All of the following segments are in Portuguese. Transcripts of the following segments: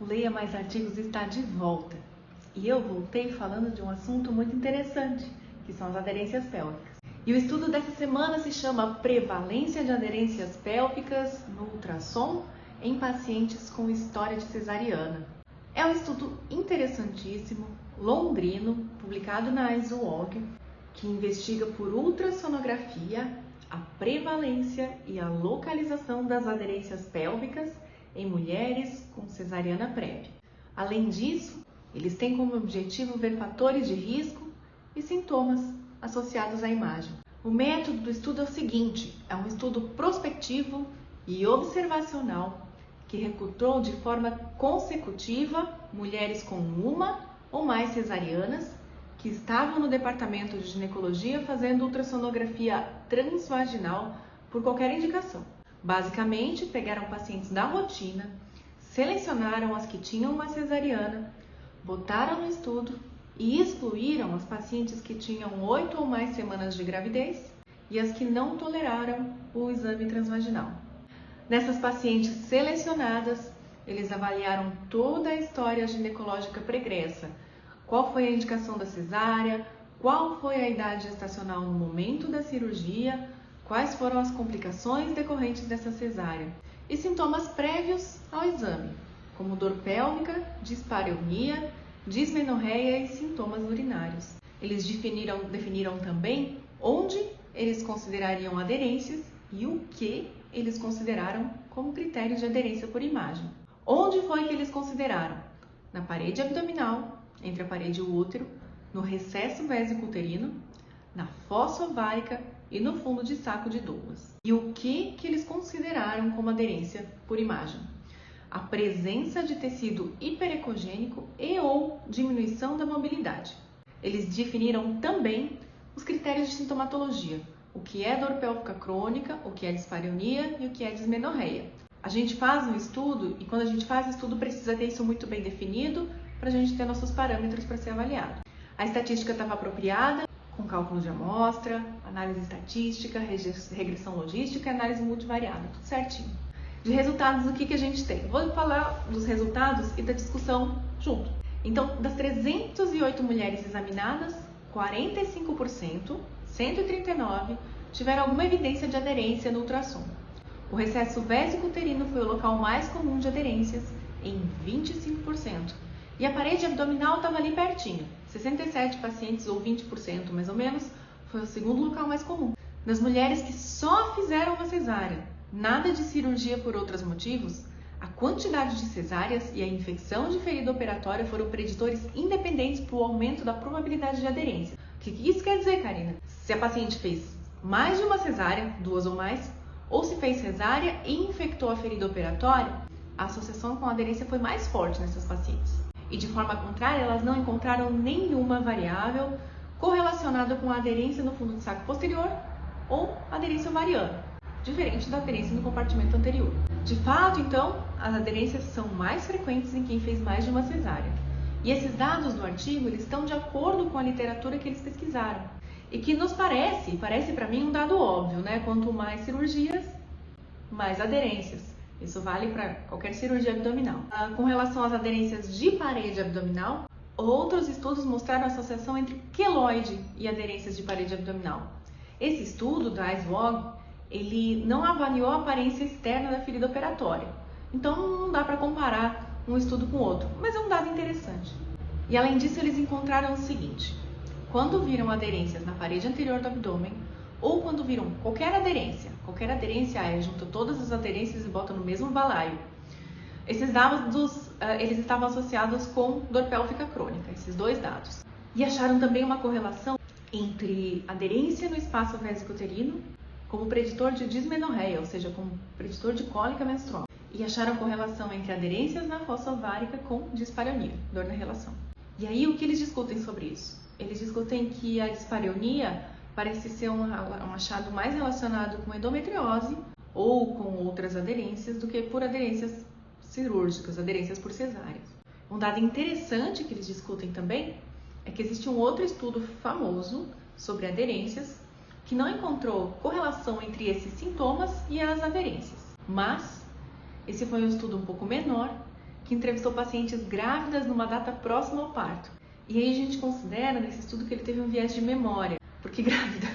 O Leia Mais Artigos está de volta e eu voltei falando de um assunto muito interessante, que são as aderências pélvicas. E o estudo dessa semana se chama Prevalência de aderências pélvicas no ultrassom em pacientes com história de cesariana. É um estudo interessantíssimo, londrino, publicado na ISUOG, que investiga por ultrassonografia a prevalência e a localização das aderências pélvicas em mulheres com cesariana prévia. Além disso, eles têm como objetivo ver fatores de risco e sintomas associados à imagem. O método do estudo é o seguinte: é um estudo prospectivo e observacional que recrutou de forma consecutiva mulheres com uma ou mais cesarianas que estavam no departamento de ginecologia fazendo ultrassonografia transvaginal por qualquer indicação. Basicamente, pegaram pacientes da rotina, selecionaram as que tinham uma cesariana, botaram no estudo e excluíram as pacientes que tinham 8 ou mais semanas de gravidez e as que não toleraram o exame transvaginal. Nessas pacientes selecionadas, eles avaliaram toda a história ginecológica pregressa. Qual foi a indicação da cesárea, qual foi a idade gestacional no momento da cirurgia, quais foram as complicações decorrentes dessa cesárea e sintomas prévios ao exame, como dor pélvica, dispareunia, dismenorreia e sintomas urinários. Eles definiram também onde eles considerariam aderências e o que eles consideraram como critério de aderência por imagem. Onde foi que eles consideraram? Na parede abdominal, entre a parede e o útero, no recesso vésico-uterino, na fossa ovárica e no fundo de saco de Douglas. E o que eles consideraram como aderência por imagem? A presença de tecido hiperecogênico e ou diminuição da mobilidade. Eles definiram também os critérios de sintomatologia, o que é dor pélvica crônica, o que é dispareunia e o que é dismenorreia. A gente faz um estudo e quando a gente faz estudo precisa ter isso muito bem definido para a gente ter nossos parâmetros para ser avaliado. A estatística estava apropriada, com cálculo de amostra, análise estatística, regressão logística e análise multivariada, tudo certinho. De resultados, o que a gente tem? Vou falar dos resultados e da discussão junto. Então, das 308 mulheres examinadas, 45%, 139, tiveram alguma evidência de aderência no ultrassom. O recesso vésico-uterino foi o local mais comum de aderências, em 25%. E a parede abdominal estava ali pertinho, 67 pacientes ou 20% mais ou menos, foi o segundo local mais comum. Nas mulheres que só fizeram uma cesárea, nada de cirurgia por outros motivos, a quantidade de cesáreas e a infecção de ferida operatória foram preditores independentes para o aumento da probabilidade de aderência. O que isso quer dizer, Karina? Se a paciente fez mais de uma cesárea, 2 ou mais, ou se fez cesárea e infectou a ferida operatória, a associação com a aderência foi mais forte nessas pacientes. E de forma contrária, elas não encontraram nenhuma variável correlacionada com a aderência no fundo do saco posterior ou aderência ovariana, diferente da aderência no compartimento anterior. De fato, então, as aderências são mais frequentes em quem fez mais de uma cesárea. E esses dados do artigo, eles estão de acordo com a literatura que eles pesquisaram. E que nos parece para mim um dado óbvio, né? Quanto mais cirurgias, mais aderências. Isso vale para qualquer cirurgia abdominal. Com relação às aderências de parede abdominal, outros estudos mostraram a associação entre queloide e aderências de parede abdominal. Esse estudo da ISUOG, ele não avaliou a aparência externa da ferida operatória. Então não dá para comparar um estudo com outro, mas é um dado interessante. E além disso, eles encontraram o seguinte: quando viram aderências na parede anterior do abdômen, ou quando viram qualquer aderência junta todas as aderências e bota no mesmo balaio. Esses dados, eles estavam associados com dor pélvica crônica, esses dois dados. E acharam também uma correlação entre aderência no espaço vésico-uterino como preditor de dismenorreia, ou seja, como preditor de cólica menstrual. E acharam correlação entre aderências na fossa ovárica com dispareunia, dor na relação. E aí, o que eles discutem sobre isso? Eles discutem que a dispareunia parece ser um achado mais relacionado com endometriose ou com outras aderências do que por aderências cirúrgicas, aderências por cesáreas. Um dado interessante que eles discutem também é que existe um outro estudo famoso sobre aderências que não encontrou correlação entre esses sintomas e as aderências. Mas esse foi um estudo um pouco menor que entrevistou pacientes grávidas numa data próxima ao parto. E aí a gente considera nesse estudo que ele teve um viés de memória, porque grávida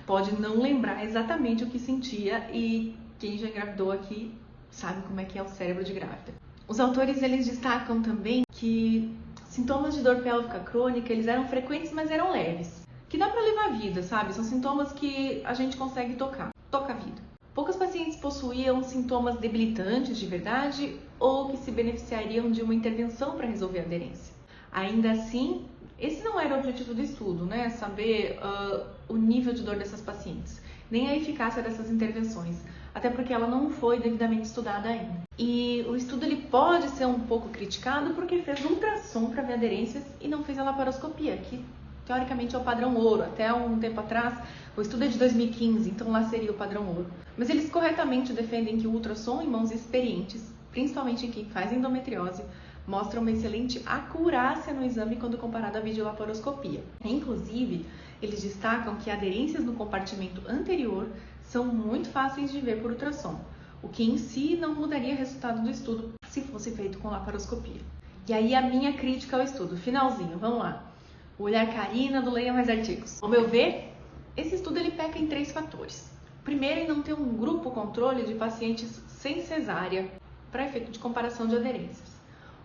pode não lembrar exatamente o que sentia, e quem já engravidou aqui sabe como é que é o cérebro de grávida. Os autores eles destacam também que sintomas de dor pélvica crônica eles eram frequentes, mas eram leves, que dá para levar a vida, sabe? São sintomas que a gente consegue toca a vida. Poucos pacientes possuíam sintomas debilitantes de verdade ou que se beneficiariam de uma intervenção para resolver a aderência. Ainda assim, esse não era o objetivo do estudo, né? Saber o nível de dor dessas pacientes, nem a eficácia dessas intervenções, até porque ela não foi devidamente estudada ainda. E o estudo ele pode ser um pouco criticado porque fez ultrassom para ver aderências e não fez a laparoscopia, que teoricamente é o padrão ouro. Até um tempo atrás, o estudo é de 2015, então lá seria o padrão ouro. Mas eles corretamente defendem que o ultrassom em mãos experientes, principalmente em quem faz endometriose, mostra uma excelente acurácia no exame quando comparado à videolaparoscopia. Inclusive, eles destacam que aderências no compartimento anterior são muito fáceis de ver por ultrassom, o que em si não mudaria o resultado do estudo se fosse feito com laparoscopia. E aí a minha crítica ao estudo, finalzinho, vamos lá. O olhar Karina do Leia Mais Artigos. Ao meu ver, esse estudo ele peca em 3 fatores. Primeiro, em não ter um grupo controle de pacientes sem cesárea para efeito de comparação de aderências.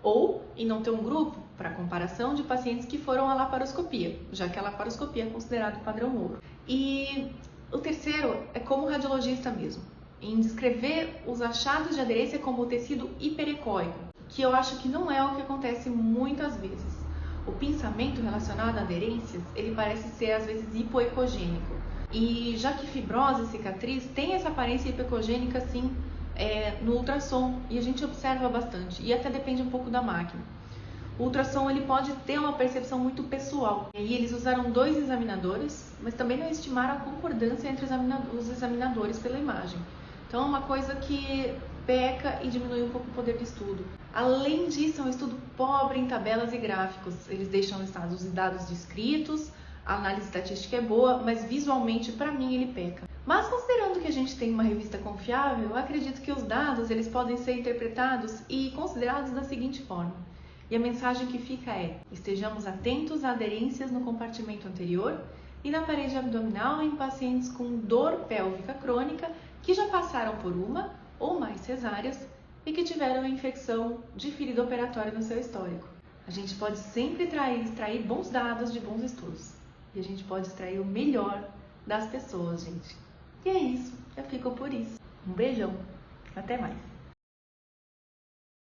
Ou em não ter um grupo para comparação de pacientes que foram à laparoscopia, já que a laparoscopia é considerado padrão ouro. E o terceiro é como radiologista mesmo, em descrever os achados de aderência como o tecido hiperecóico, que eu acho que não é o que acontece muitas vezes. O pensamento relacionado a aderências, ele parece ser às vezes hipoecogênico. E já que fibrose e cicatriz tem essa aparência hipoecogênica sim no ultrassom, e a gente observa bastante, e até depende um pouco da máquina. O ultrassom ele pode ter uma percepção muito pessoal. E eles usaram 2 examinadores, mas também não estimaram a concordância entre os examinadores pela imagem. Então é uma coisa que peca e diminui um pouco o poder de estudo. Além disso, é um estudo pobre em tabelas e gráficos. Eles deixam listados os dados descritos, a análise estatística é boa, mas visualmente, para mim, ele peca. Mas considerando que a gente tem uma revista confiável, eu acredito que os dados eles podem ser interpretados e considerados da seguinte forma. E a mensagem que fica é: estejamos atentos a aderências no compartimento anterior e na parede abdominal em pacientes com dor pélvica crônica que já passaram por uma ou mais cesáreas e que tiveram infecção de ferida operatória no seu histórico. A gente pode sempre extrair bons dados de bons estudos. E a gente pode extrair o melhor das pessoas, gente. E é isso. Eu fico por isso. Um beijão. Até mais.